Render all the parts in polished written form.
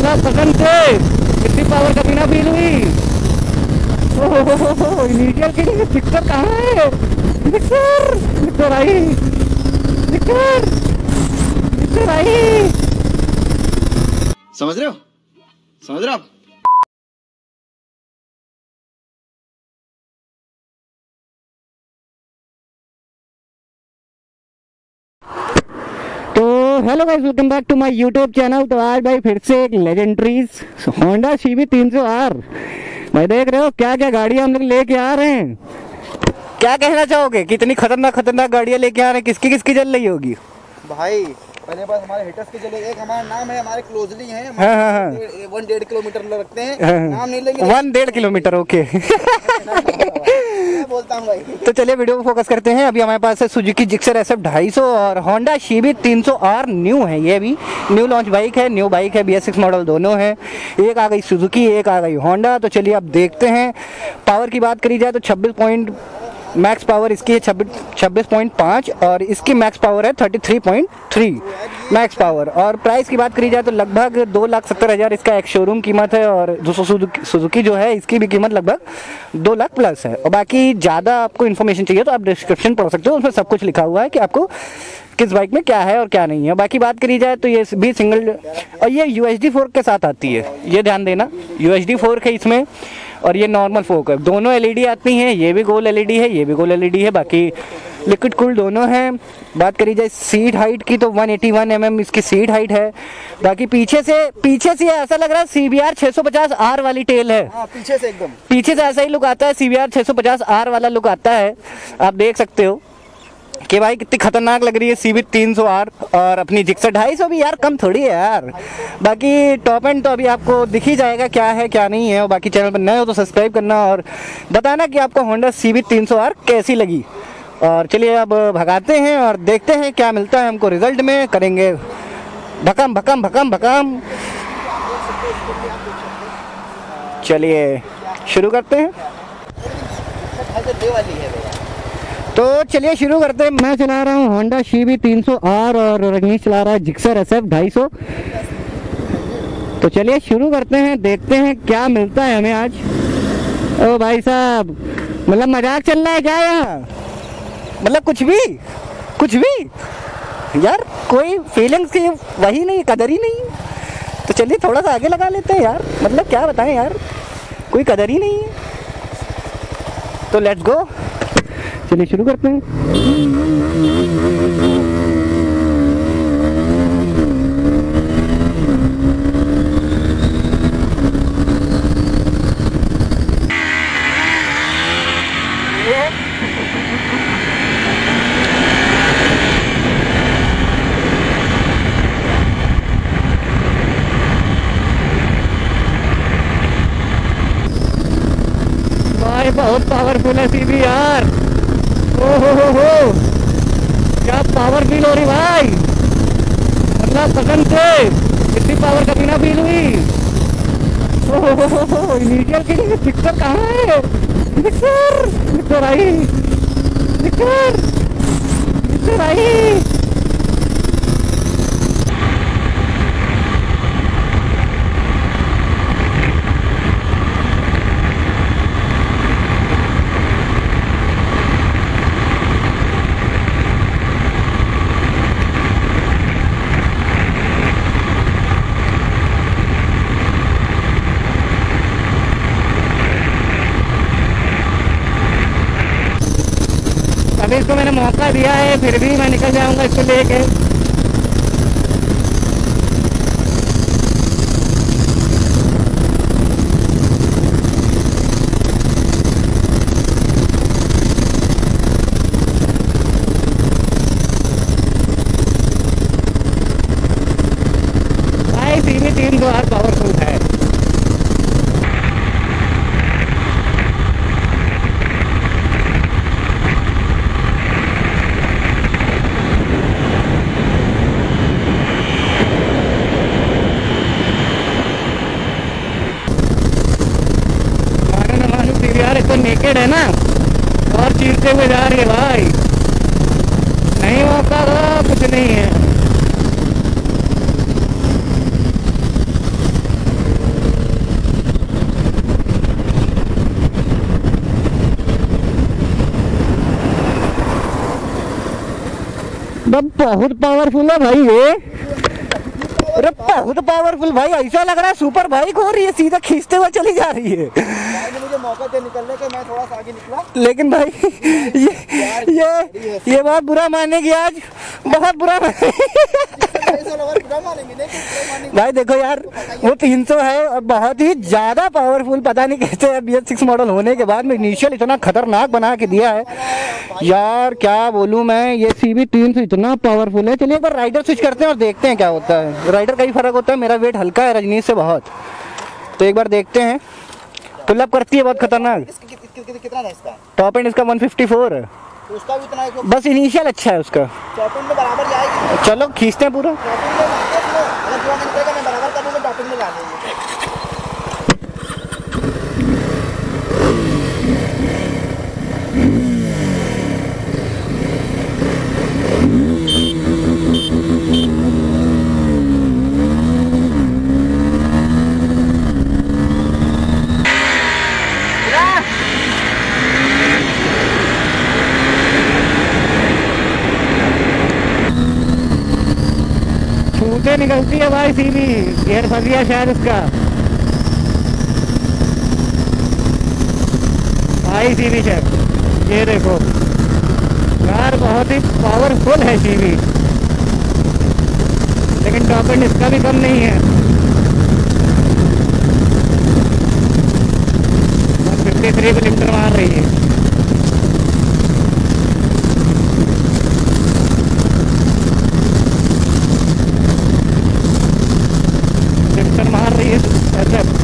अल्लाह कसम से इतनी पावर कभी ना फील हुई। ओहो इनिशियल किलिंग सिक्सर कहाँ है? सिक्सर आई, सिक्सर आई। समझ रहे हो? समझ रहे हो आप? Hello guys, welcome back to my YouTube channel. तो आज भाई फिर से एक लेजेंडरीज होंडा CB 300R भाई देख रहे हो क्या क्या गाड़ियां हम लोग लेके आ रहे हैं। क्या कहना चाहोगे? कितनी खतरनाक गाड़ियां लेके आ रहे हैं? किसकी किसकी जल रही होगी भाई पहले बात हमारे हेटर्स के चले, एक हमारा नाम है, हमारे क्लोजली हैं, हाँ। 1.5 किलोमीटर रखते हैं, नाम नहीं लेंगे। 1.5 किलोमीटर ओके। बोलता हूँ भाई। तो चलिए वीडियो को फोकस करते हैं। अभी हमारे पास है सुजुकी जिक्सर SF 250 और होंडा CB 300R न्यू है। ये भी न्यू लॉन्च बाइक है, न्यू बाइक है, BS6 मॉडल दोनों है। एक आ गई सुजुकी, एक आ गई होंडा। तो चलिए अब देखते हैं। पावर की बात करी जाए तो 26 मैक्स पावर इसकी है 26.5 और इसकी मैक्स पावर है 33.3 मैक्स पावर। और प्राइस की बात करी जाए तो लगभग 2,70,000 इसका एक शोरूम कीमत है और सुजुकी जो है इसकी भी कीमत लगभग 2 लाख प्लस है। और बाकी ज़्यादा आपको इन्फॉर्मेशन चाहिए तो आप डिस्क्रिप्शन पढ़ सकते हो, उसमें सब कुछ लिखा हुआ है कि आपको किस बाइक में क्या है और क्या नहीं है। बाकी बात करी जाए तो ये भी सिंगल और ये UHD फोर्क के साथ आती है, ये ध्यान देना। UHD फोर्क है इसमें और ये नॉर्मल फोर्क है। दोनों LED आती हैं, ये भी गोल LED है, ये भी गोल LED है। बाकी लिक्विड कूल दोनों हैं। बात करी जाए सीट हाइट की तो 181 mm इसकी सीट हाइट है। बाकी पीछे से ऐसा लग रहा है CBR 650R वाली टेल है। हाँ, पीछे से एकदम पीछे से ऐसा ही लुक आता है, CBR 650R वाला लुक आता है। आप देख सकते हो कि भाई कितनी खतरनाक लग रही है CB 300R। और अपनी जिक्सर 250 भी यार कम थोड़ी है यार। बाकी टॉप एंड तो अभी आपको दिख ही जाएगा क्या है क्या नहीं है। और बाकी चैनल पर नए हो तो सब्सक्राइब करना और बताना कि आपको होंडा CB 300R कैसी लगी। और चलिए अब भगाते हैं और देखते हैं क्या मिलता है हमको रिजल्ट में। करेंगे भकम भकम भकम भकम। चलिए शुरू करते हैं। तो चलिए शुरू करते हैं। मैं चला रहा हूँ होंडा CB 300R और रजनीश चला रहा है जिक्सर SF 250। तो चलिए शुरू करते हैं, देखते हैं क्या मिलता है हमें आज। ओ भाई साहब, मतलब मजाक चल रहा है क्या यहाँ? मतलब कुछ भी यार, कोई फीलिंग्स की वही नहीं, कदर ही नहीं। तो चलिए थोड़ा सा आगे लगा लेते हैं यार, मतलब क्या बताएं यार, कोई कदर ही नहीं है। तो लेट्स गो, चलिए शुरू करते हैं। भाई बहुत पावरफुल है CB यार। हो क्या पावर फील हो रही भाई, अल्लाह कसम से इतनी पावर कभी ना फील हुई। ओहो इनिशियल किलिंग सिक्सर कहाँ है? सिक्सर आई, सिक्सर आई। अभी इसको मैंने मौका दिया है, फिर भी मैं निकल जाऊंगा इसको लेके। भाई CB 300R पावरफुल है। तो नेकेड है ना और चीरते हुए जा रही है भाई, नहीं मौका तो कुछ नहीं है। बहुत पावरफुल है भाई ये, अरे बहुत पावरफुल भाई, ऐसा लग रहा है सुपर बाइक हो रही है, सीधा खींचते हुए चली जा रही है। भाई ने मुझे मौका दे निकलने का, मैं थोड़ा सा आगे निकला, लेकिन भाई ये बात बुरा मानेगी आज, बहुत बुरा भाई। देखो यार वो 300 है और बहुत ही ज्यादा पावरफुल, पता नहीं कैसे BS6 मॉडल होने के बाद में इनिशियल इतना खतरनाक बना के दिया है यार, क्या बोलूं मैं। ये CB 300 इतना पावरफुल है। चलिए एक बार राइडर स्विच करते हैं और देखते हैं क्या होता है। राइडर का ही फर्क होता है, मेरा वेट हल्का है रजनीश से बहुत, तो एक बार देखते हैं। पुलअप करती है बहुत खतरनाक। कितना है इसका? टॉप एंड इसका 154 है, तो उसका भी उतना है, बस इनिशियल अच्छा है उसका। टॉपिंग में बराबर जाएगी। चलो खींचते हैं पूरा। टॉपिंग में अगर पूरा निकलेगा मैं बराबर कर दूंगा, टॉपिंग में ला देंगे। छूटे निकलती है भाई CB, गियर फंस गया शायद उसका। भाई CB शायद, ये देखो यार बहुत ही पावरफुल है CB, लेकिन टॉप एंड इसका भी कम नहीं है। 153 किलोमीटर मार रही है। मार रही है SF।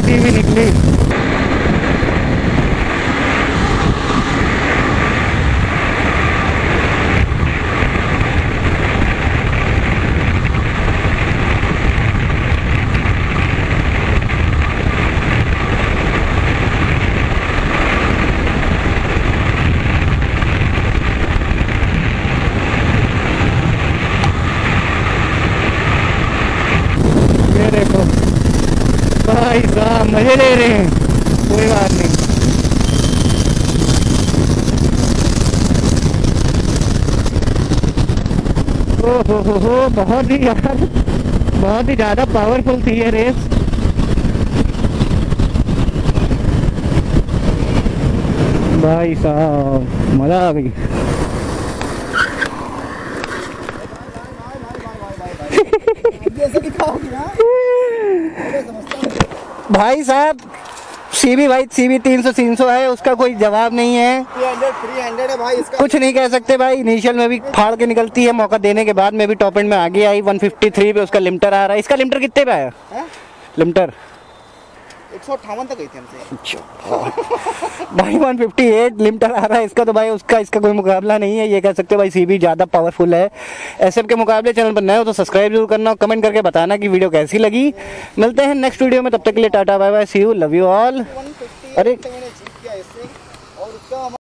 भी निकली। भाई साहब मजे ले रहे हैं, कोई बात नहीं। हो बहुत ही यार, बहुत ही ज़्यादा पावरफुल थी ये रेस। भाई साहब मज़ा आ गई। भाई साहब CB भाई CB 300 है, उसका कोई जवाब नहीं है। 300 है भाई इसका, कुछ नहीं कह सकते भाई। इनिशियल में भी फाड़ के निकलती है, मौका देने के बाद में भी टॉप एंड में आगे आई। 153 पे उसका लिमिटर आ रहा है। इसका लिमिटर कितने पे आया है? लिमिटर 158 तक गई थी हमसे भाई। 158 लिमिटर आ रहा है इसका, तो भाई इसका कोई मुकाबला नहीं है। ये कह सकते हो भाई CB ज़्यादा पावरफुल है SF के मुकाबले। चैनल पर नए हो तो सब्सक्राइब जरूर करना और कमेंट करके बताना कि वीडियो कैसी लगी। मिलते हैं नेक्स्ट वीडियो में, तब तक के लिए tata bye bye, see you, love you all. अरे